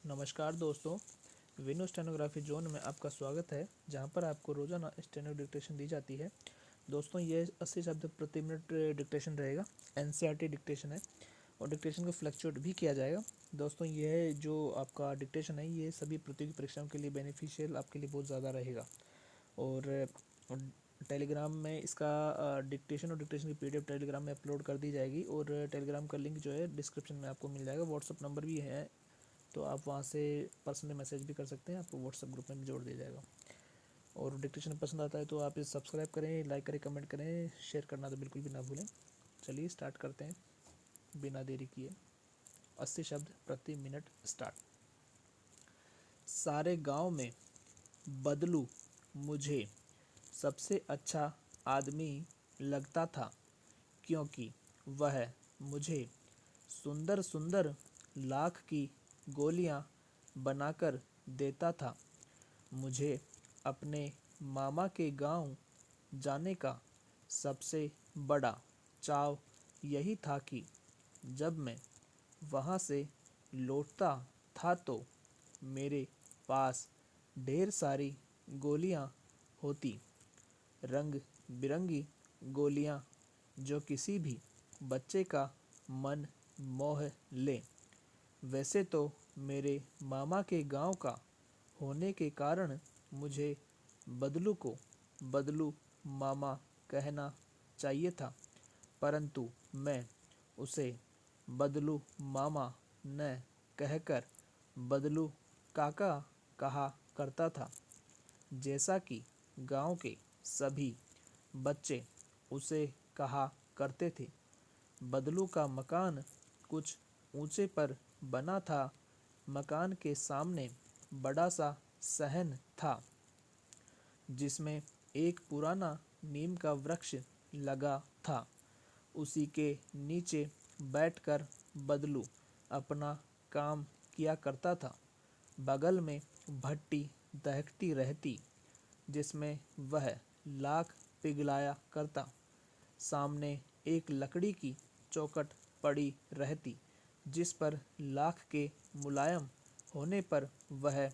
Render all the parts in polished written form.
नमस्कार दोस्तों, विनो stenography zone में आपका स्वागत है, जहां पर आपको रोजाना स्टेनो डिक्टेशन दी जाती है। दोस्तों, ये 80 शब्द प्रति मिनट डिक्टेशन रहेगा। एनसीईआरटी डिक्टेशन है और डिक्टेशन को फ्लक्चुएट भी किया जाएगा। दोस्तों, यह जो आपका डिक्टेशन है, ये सभी प्रतियोगी परीक्षाओं के लिए बेनिफिशियल आपके लिए बहुत ज़्यादा रहेगा। और टेलीग्राम में इसका डिक्टेशन और डिक्टेशन की पीडीएफ टेलीग्राम में अपलोड कर दी जाएगी और टेलीग्राम का लिंक जो है डिस्क्रिप्शन में आपको मिल जाएगा। व्हाट्सअप नंबर भी है, तो आप वहाँ से पर्सनली मैसेज भी कर सकते हैं, आपको व्हाट्सएप ग्रुप में भी जोड़ दिया जाएगा। और डिक्टेशन पसंद आता है तो आप इसे सब्सक्राइब करें, लाइक करें, कमेंट करें, शेयर करना तो बिल्कुल भी ना भूलें। चलिए स्टार्ट करते हैं बिना देरी किए। 80 शब्द प्रति मिनट स्टार्ट। सारे गांव में बदलू मुझे सबसे अच्छा आदमी लगता था, क्योंकि वह मुझे सुंदर सुंदर लाख की गोलियां बनाकर देता था। मुझे अपने मामा के गांव जाने का सबसे बड़ा चाव यही था कि जब मैं वहां से लौटता था तो मेरे पास ढेर सारी गोलियां होती, रंग बिरंगी गोलियां जो किसी भी बच्चे का मन मोह ले। वैसे तो मेरे मामा के गांव का होने के कारण मुझे बदलू को बदलू मामा कहना चाहिए था, परंतु मैं उसे बदलू मामा न कहकर बदलू काका कहा करता था। जैसा कि गांव के सभी बच्चे उसे कहा करते थे। बदलू का मकान कुछ ऊंचे पर बना था। मकान के सामने बड़ा सा सहन था, जिसमें एक पुराना नीम का वृक्ष लगा था। उसी के नीचे बैठकर बदलू अपना काम किया करता था। बगल में भट्टी दहकती रहती, जिसमें वह लाख पिघलाया करता। सामने एक लकड़ी की चौखट पड़ी रहती, जिस पर लाख के मुलायम होने पर वह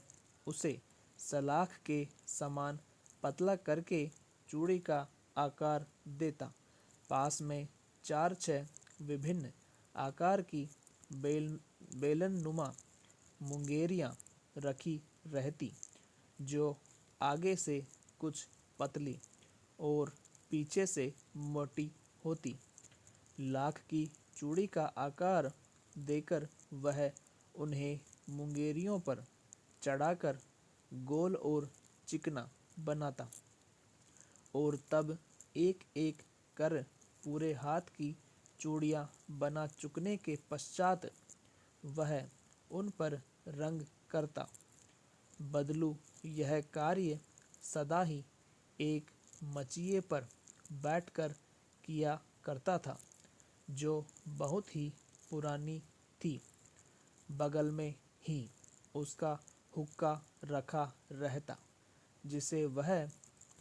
उसे सलाख के समान पतला करके चूड़ी का आकार देता। पास में 4-6 विभिन्न आकार की बेलननुमा मुंगेरियां रखी रहती, जो आगे से कुछ पतली और पीछे से मोटी होती। लाख की चूड़ी का आकार देकर वह उन्हें मुंगेरियों पर चढ़ाकर गोल और चिकना बनाता और तब एक एक कर पूरे हाथ की चूड़ियां बना चुकने के पश्चात वह उन पर रंग करता। बदलू यह कार्य सदा ही एक मचिए पर बैठकर किया करता था, जो बहुत ही पुरानी थी। बगल में ही उसका हुक्का रखा रहता, जिसे वह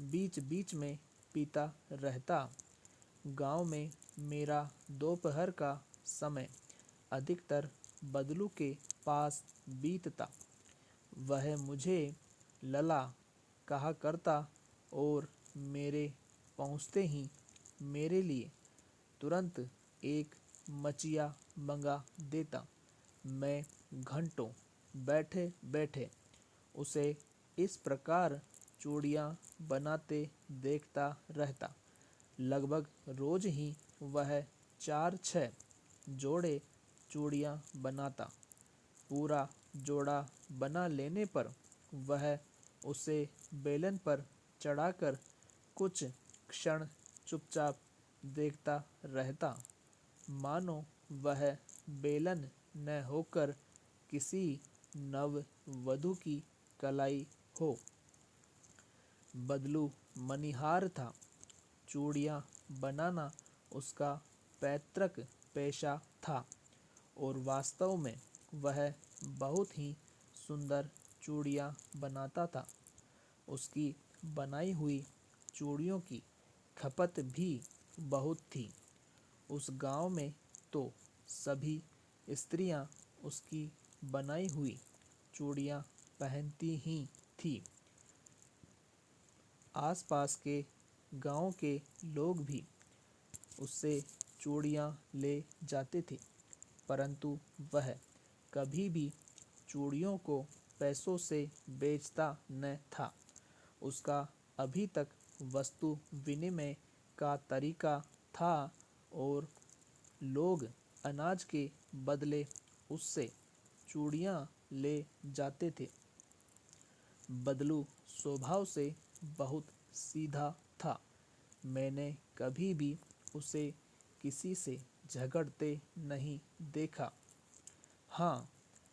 बीच बीच में पीता रहता। गांव में मेरा दोपहर का समय अधिकतर बदलू के पास बीतता। वह मुझे लला कहा करता और मेरे पहुँचते ही मेरे लिए तुरंत एक मचिया मंगा देता। मैं घंटों बैठे बैठे उसे इस प्रकार चूड़ियाँ बनाते देखता रहता। लगभग रोज ही वह 4-6 जोड़े चूड़ियाँ बनाता। पूरा जोड़ा बना लेने पर वह उसे बेलन पर चढ़ाकर कुछ क्षण चुपचाप देखता रहता, मानो वह बेलन न होकर किसी नववधू की कलाई हो। बदलू मनिहार था। चूड़ियाँ बनाना उसका पैतृक पेशा था और वास्तव में वह बहुत ही सुंदर चूड़ियाँ बनाता था। उसकी बनाई हुई चूड़ियों की खपत भी बहुत थी। उस गांव में तो सभी स्त्रियां उसकी बनाई हुई चूड़ियाँ पहनती ही थी। आसपास के गांव के लोग भी उससे चूड़ियाँ ले जाते थे, परंतु वह कभी भी चूड़ियों को पैसों से बेचता न था। उसका अभी तक वस्तु विनिमय का तरीका था और लोग अनाज के बदले उससे चूड़ियाँ ले जाते थे। बदलू स्वभाव से बहुत सीधा था। मैंने कभी भी उसे किसी से झगड़ते नहीं देखा। हाँ,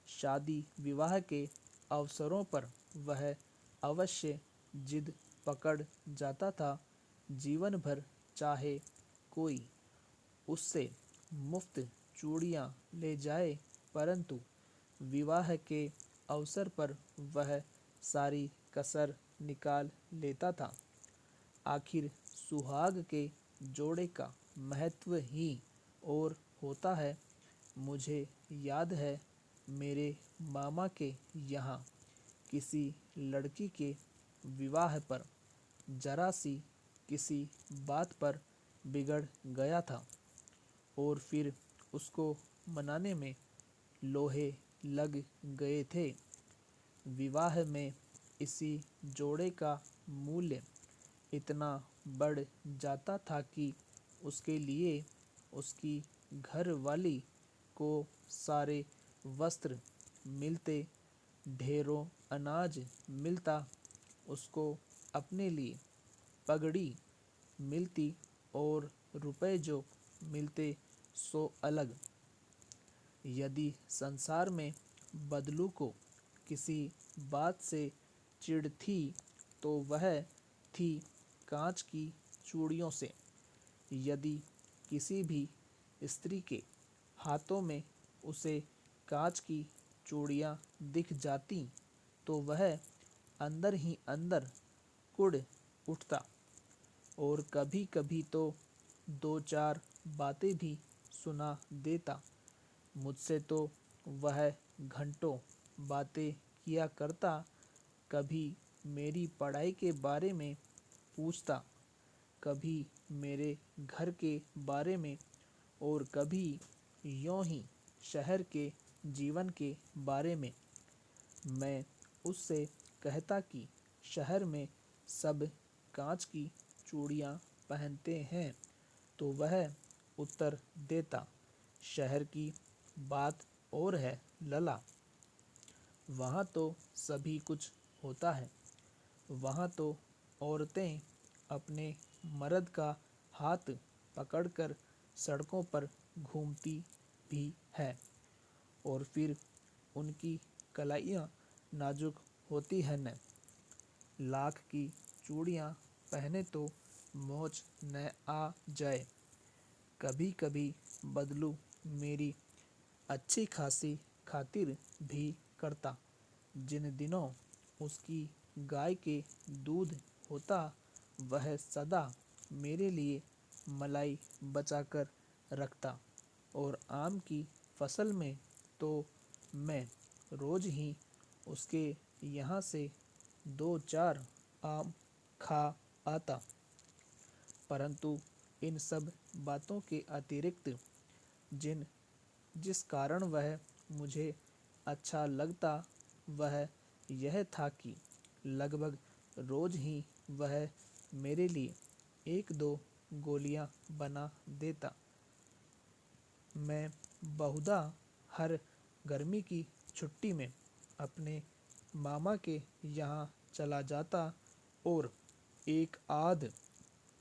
शादी विवाह के अवसरों पर वह अवश्य जिद पकड़ जाता था। जीवन भर चाहे कोई उससे मुफ्त चूड़ियाँ ले जाए, परंतु विवाह के अवसर पर वह सारी कसर निकाल लेता था। आखिर सुहाग के जोड़े का महत्व ही और होता है। मुझे याद है, मेरे मामा के यहाँ किसी लड़की के विवाह पर जरा सी किसी बात पर बिगड़ गया था और फिर उसको मनाने में लोहे लग गए थे। विवाह में इसी जोड़े का मूल्य इतना बढ़ जाता था कि उसके लिए उसकी घरवाली को सारे वस्त्र मिलते, ढेरों अनाज मिलता, उसको अपने लिए पगड़ी मिलती और रुपए जो मिलते सो अलग। यदि संसार में बदलू को किसी बात से चिढ़ थी तो वह थी कांच की चूड़ियों से। यदि किसी भी स्त्री के हाथों में उसे कांच की चूड़ियाँ दिख जाती तो वह अंदर ही अंदर कुढ़ उठता और कभी कभी तो दो चार बातें भी सुना देता। मुझसे तो वह घंटों बातें किया करता। कभी मेरी पढ़ाई के बारे में पूछता, कभी मेरे घर के बारे में और कभी यों ही शहर के जीवन के बारे में। मैं उससे कहता कि शहर में सब कांच की चूड़ियाँ पहनते हैं, तो वह उत्तर देता, शहर की बात और है लला, वहाँ तो सभी कुछ होता है। वहाँ तो औरतें अपने मर्द का हाथ पकड़कर सड़कों पर घूमती भी है और फिर उनकी कलाइयाँ नाजुक होती है न। लाख की चूड़ियाँ पहने तो मौज न आ जाए। कभी कभी बदलू मेरी अच्छी खासी खातिर भी करता। जिन दिनों उसकी गाय के दूध होता, वह सदा मेरे लिए मलाई बचाकर रखता और आम की फसल में तो मैं रोज ही उसके यहाँ से दो चार आम खा आता। परंतु इन सब बातों के अतिरिक्त जिस कारण वह मुझे अच्छा लगता, वह यह था कि लगभग रोज ही वह मेरे लिए एक दो गोलियां बना देता। मैं बहुधा हर गर्मी की छुट्टी में अपने मामा के यहाँ चला जाता और एक आध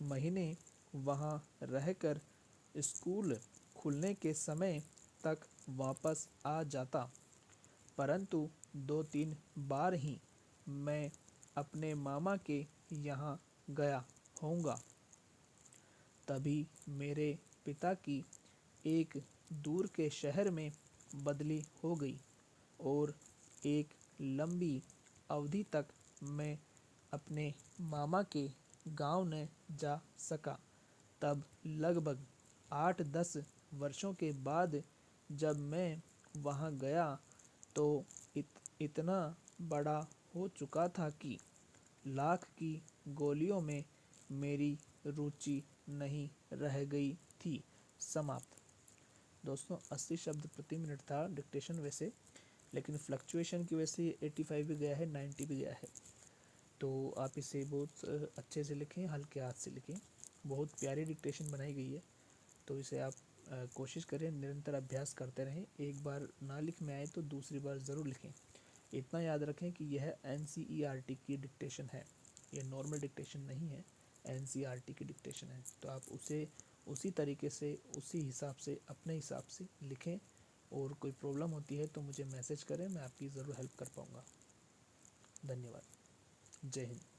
महीने वहाँ रहकर स्कूल खुलने के समय तक वापस आ जाता। परंतु दो तीन बार ही मैं अपने मामा के यहाँ गया होऊंगा। तभी मेरे पिता की एक दूर के शहर में बदली हो गई और एक लंबी अवधि तक मैं अपने मामा के गांव न जा सका। तब लगभग 8-10 वर्षों के बाद जब मैं वहां गया तो इतना बड़ा हो चुका था कि लाख की गोलियों में मेरी रुचि नहीं रह गई थी। समाप्त। दोस्तों 80 शब्द प्रति मिनट था डिक्टेशन वैसे, लेकिन फ्लक्चुएशन की वजह से 85 भी गया है, 90 भी गया है। तो आप इसे बहुत अच्छे से लिखें, हल्के हाथ से लिखें। बहुत प्यारी डिक्टेशन बनाई गई है, तो इसे आप कोशिश करें, निरंतर अभ्यास करते रहें। एक बार ना लिख में आए तो दूसरी बार ज़रूर लिखें। इतना याद रखें कि यह NCERT की डिक्टेशन है, यह नॉर्मल डिक्टेशन नहीं है, NCERT की डिक्टेशन है। तो आप उसे उसी तरीके से, उसी हिसाब से, अपने हिसाब से लिखें। और कोई प्रॉब्लम होती है तो मुझे मैसेज करें, मैं आपकी ज़रूर हेल्प कर पाऊँगा। धन्यवाद। जय हिंद।